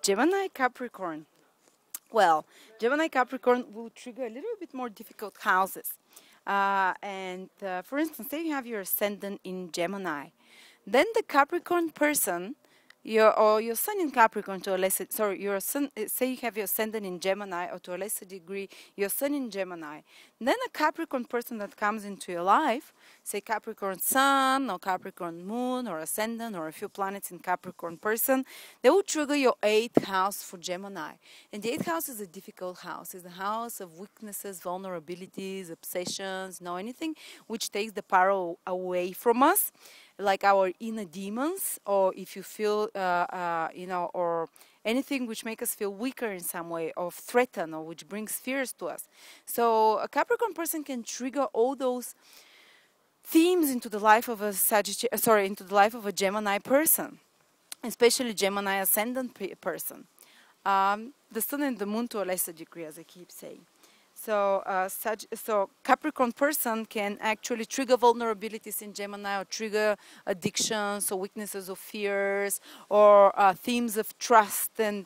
Gemini Capricorn. Well, Gemini Capricorn will trigger a little bit more difficult houses. For instance, say you have your ascendant in Gemini, then the Capricorn person, your sun in Capricorn to a lesser, sorry, your sun, say you have your ascendant in Gemini, or to a lesser degree, your sun in Gemini. Then a Capricorn person that comes into your life, say Capricorn sun, or Capricorn moon, or ascendant, or a few planets in Capricorn person, they will trigger your 8th house for Gemini. And the 8th house is a difficult house. It's the house of weaknesses, vulnerabilities, obsessions, anything which takes the power away from us, like our inner demons, or if you feel, or anything which makes us feel weaker in some way, or threatened, or which brings fears to us. So a Capricorn person can trigger all those themes into the life of into the life of a Gemini person, especially Gemini ascendant person. The sun and the moon to a lesser degree, as I keep saying. So Capricorn person can actually trigger vulnerabilities in Gemini, or trigger addictions or weaknesses or fears, or themes of trust and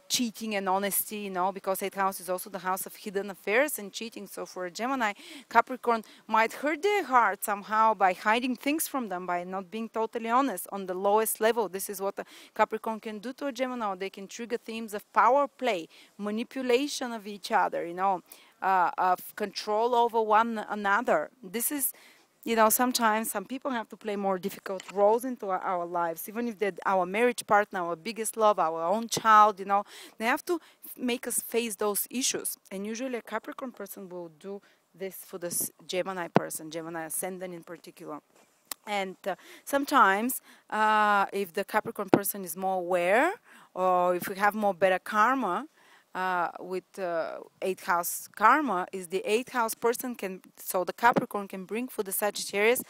cheating and honesty, because 8th house is also the house of hidden affairs and cheating. So for a Gemini, Capricorn might hurt their heart somehow by hiding things from them, by not being totally honest on the lowest level. This is what a Capricorn can do to a Gemini. They can trigger themes of power play, manipulation of each other, of control over one another. This is, sometimes some people have to play more difficult roles into our lives, even if they're our marriage partner, our biggest love, our own child, they have to make us face those issues. And usually a Capricorn person will do this for this Gemini person, Gemini ascendant in particular. And sometimes if the Capricorn person is more aware, or if we have more better karma, with 8th house karma, is the 8th house person so the Capricorn can bring for the Sagittarius,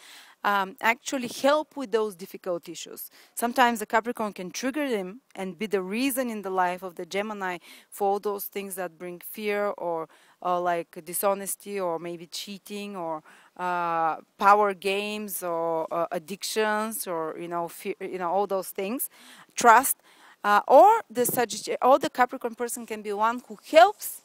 actually help with those difficult issues. Sometimes the Capricorn can trigger them and be the reason in the life of the Gemini for all those things that bring fear, or like dishonesty, or maybe cheating, or power games, or addictions, or fear, all those things, trust. Or the Capricorn person can be one who helps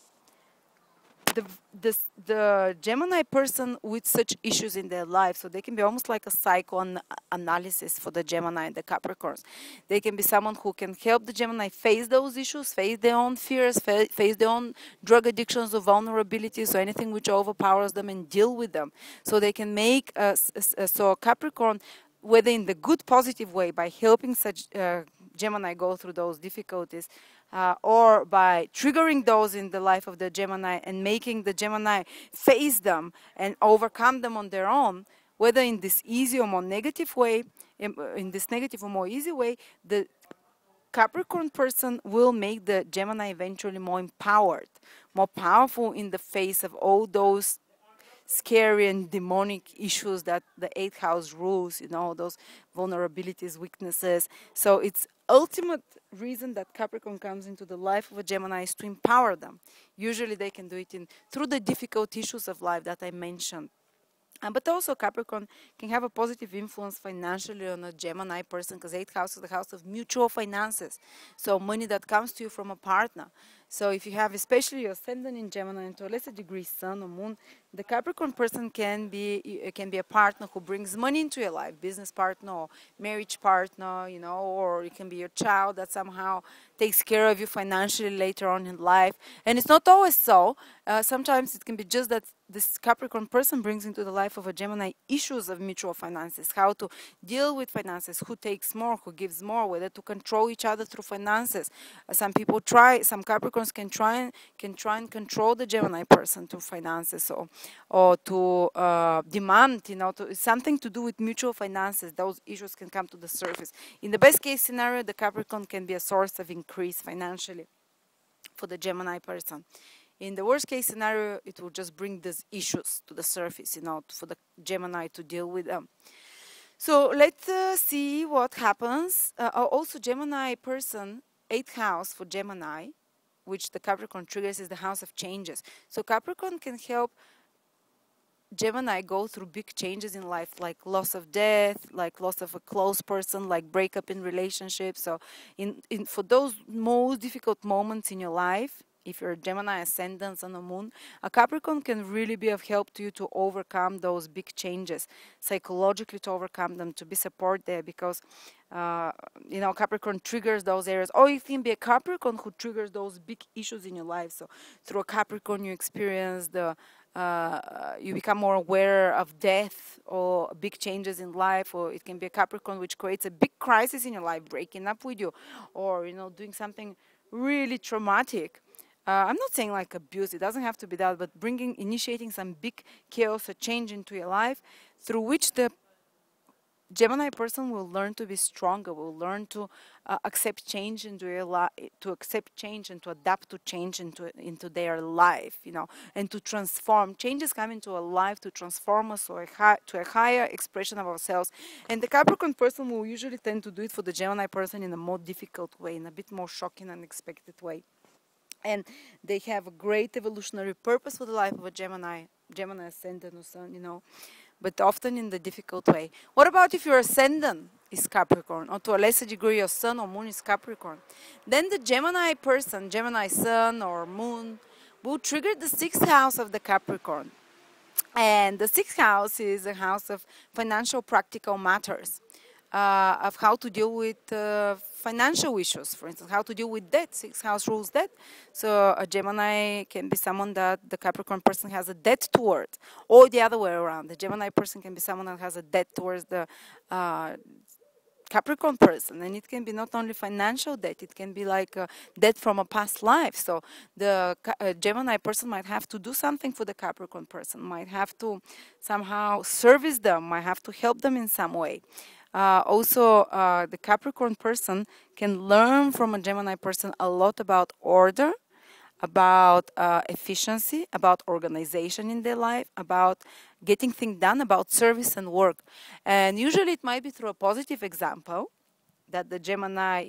the Gemini person with such issues in their life. So they can be almost like a psychoanalysis for the Gemini and the Capricorns. They can be someone who can help the Gemini face those issues, face their own fears, face their own drug addictions or vulnerabilities, or anything which overpowers them, and deal with them. So they can make so Capricorn, whether in the good positive way by helping such Gemini go through those difficulties, or by triggering those in the life of the Gemini and making the Gemini face them and overcome them on their own, whether in this easy or more negative way, in this negative or more easy way, the Capricorn person will make the Gemini eventually more empowered, more powerful in the face of all those scary and demonic issues that the 8th house rules, those vulnerabilities, weaknesses. So it's ultimate reason that Capricorn comes into the life of a Gemini is to empower them. Usually they can do it through the difficult issues of life that I mentioned. But also Capricorn can have a positive influence financially on a Gemini person, because 8th house is the house of mutual finances. So money that comes to you from a partner. So if you have especially your ascendant in Gemini, and to a lesser degree sun or moon, the Capricorn person can be a partner who brings money into your life, business partner or marriage partner, or it can be your child that somehow takes care of you financially later on in life. And it's not always so. Sometimes it can be just that this Capricorn person brings into the life of a Gemini issues of mutual finances, how to deal with finances, who takes more, who gives more, whether to control each other through finances. Some Capricorns can try and control the Gemini person through finances, or to demand, something to do with mutual finances. Those issues can come to the surface. In the best case scenario, the Capricorn can be a source of increase financially for the Gemini person. In the worst case scenario, it will just bring these issues to the surface, for the Gemini to deal with them. So let's see what happens. Also, Gemini person, 8th house for Gemini, which the Capricorn triggers, is the house of changes. So Capricorn can help Gemini go through big changes in life, like loss of death, like loss of a close person, like breakup in relationships. So, in for those most difficult moments in your life, if you're a Gemini ascendant on the moon, a Capricorn can really be of help to you to overcome those big changes, psychologically to overcome them, to be support there, because uh, Capricorn triggers those areas. Or you can be a Capricorn who triggers those big issues in your life. So through a Capricorn, you experience you become more aware of death or big changes in life, or it can be a Capricorn which creates a big crisis in your life, breaking up with you, or doing something really traumatic. I'm not saying like abuse; it doesn't have to be that, but initiating some big chaos or change into your life, through which the Gemini person will learn to be stronger, will learn to accept change into your life, to accept change and to adapt to change into their life, and to transform. Changes come into our life to transform us to a higher expression of ourselves. And the Capricorn person will usually tend to do it for the Gemini person in a more difficult way, in a bit more shocking, unexpected way. And they have a great evolutionary purpose for the life of a Gemini ascendant or sun, but often in the difficult way. What about if your ascendant is Capricorn, or to a lesser degree your sun or moon is Capricorn? Then the Gemini person, Gemini sun or moon, will trigger the sixth house of the Capricorn. And the sixth house is a house of financial practical matters, of how to deal with financial issues, for instance, how to deal with debt. Sixth house rules debt. So a Gemini can be someone that the Capricorn person has a debt towards, or the other way around. The Gemini person can be someone that has a debt towards the Capricorn person, and it can be not only financial debt, it can be like debt from a past life. So the Gemini person might have to do something for the Capricorn person, might have to somehow service them, might have to help them in some way. Also, the Capricorn person can learn from a Gemini person a lot about order, about efficiency, about organization in their life, about getting things done, about service and work. And usually it might be through a positive example that the Gemini,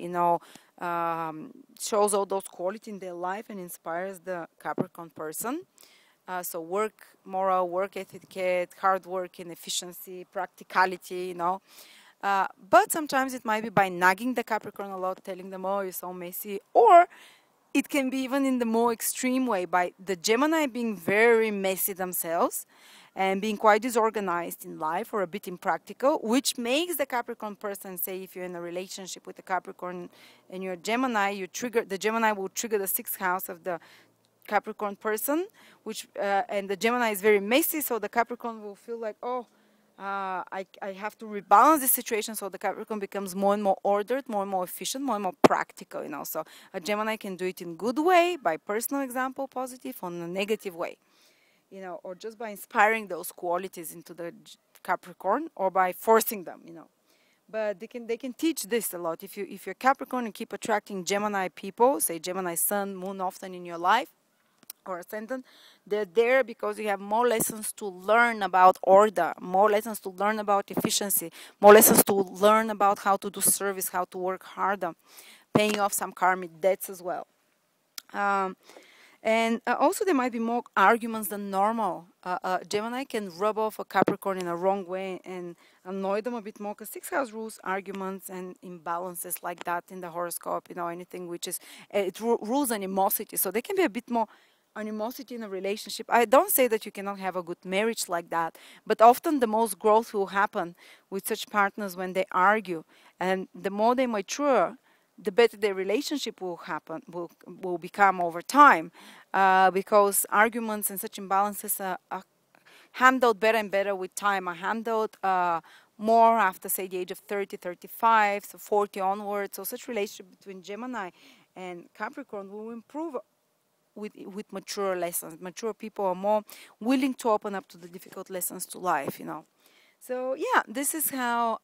shows all those qualities in their life and inspires the Capricorn person. So work, moral, work etiquette, hard working, efficiency, practicality, but sometimes it might be by nagging the Capricorn a lot, telling them, oh, you're so messy. Or it can be even in the more extreme way, by the Gemini being very messy themselves and being quite disorganized in life or a bit impractical, which makes the Capricorn person, say if you're in a relationship with a Capricorn and you're a Gemini, the Gemini will trigger the sixth house of the Capricorn person, and the Gemini is very messy, so the Capricorn will feel like, oh, I have to rebalance the situation, so the Capricorn becomes more and more ordered, more and more efficient, more and more practical, So a Gemini can do it in good way, by personal example, positive, or in a negative way, or just by inspiring those qualities into the Capricorn, or by forcing them, But they can teach this a lot. If you're Capricorn and keep attracting Gemini people, say Gemini sun, moon often in your life, or ascendant, they're there because you have more lessons to learn about order, more lessons to learn about efficiency, more lessons to learn about how to do service, how to work harder, paying off some karmic debts as well. And also there might be more arguments than normal. Gemini can rub off a Capricorn in a wrong way and annoy them a bit more, because sixth house rules arguments and imbalances like that in the horoscope, anything which is, it rules animosity. So there can be a bit more animosity in a relationship. I don't say that you cannot have a good marriage like that, but often the most growth will happen with such partners when they argue, and the more they mature, the better their relationship will become over time, because arguments and such imbalances are handled better and better with time, are handled more after, say, the age of 30, 35, so 40 onwards. So such relationship between Gemini and Capricorn will improve with mature lessons. Mature people are more willing to open up to the difficult lessons to life, So yeah, this is how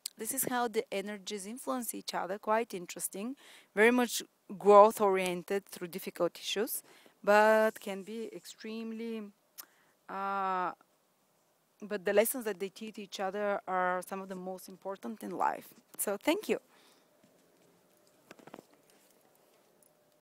the energies influence each other. Quite interesting, very much growth oriented through difficult issues, but can be extremely. But the lessons that they teach each other are some of the most important in life. So thank you.